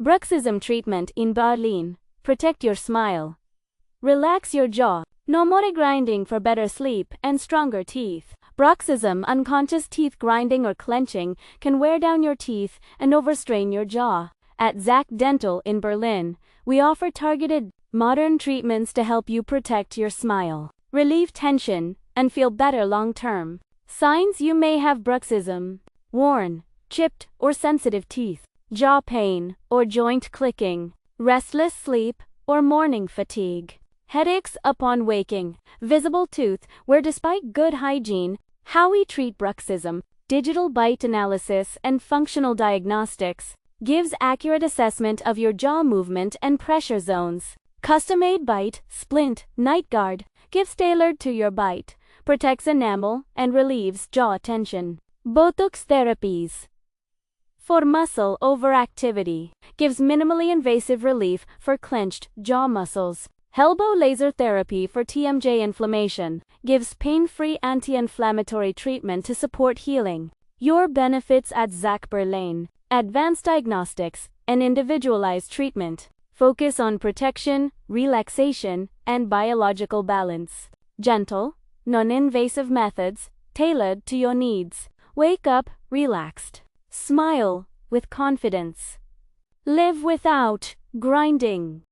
Bruxism treatment in Berlin. Protect your smile. Relax your jaw. No more grinding for better sleep and stronger teeth. Bruxism, unconscious teeth grinding or clenching, can wear down your teeth and overstrain your jaw. At Zack Dental in Berlin, we offer targeted, modern treatments to help you protect your smile, relieve tension, and feel better long-term. Signs you may have bruxism: worn, chipped, or sensitive teeth, jaw pain or joint clicking, restless sleep or morning fatigue, headaches upon waking, visible tooth wear despite good hygiene. How we treat bruxism: digital bite analysis and functional diagnostics, gives accurate assessment of your jaw movement and pressure zones. Custom-made bite, splint, night guard, gives tailored to your bite, protects enamel, and relieves jaw tension. Botox therapies for muscle overactivity, gives minimally invasive relief for clenched jaw muscles. Elbow laser therapy for TMJ inflammation, gives pain-free anti-inflammatory treatment to support healing. Your benefits at Zack Berlin: advanced diagnostics and individualized treatment. Focus on protection, relaxation, and biological balance. Gentle, non-invasive methods, tailored to your needs. Wake up relaxed. Smile with confidence. Live without grinding.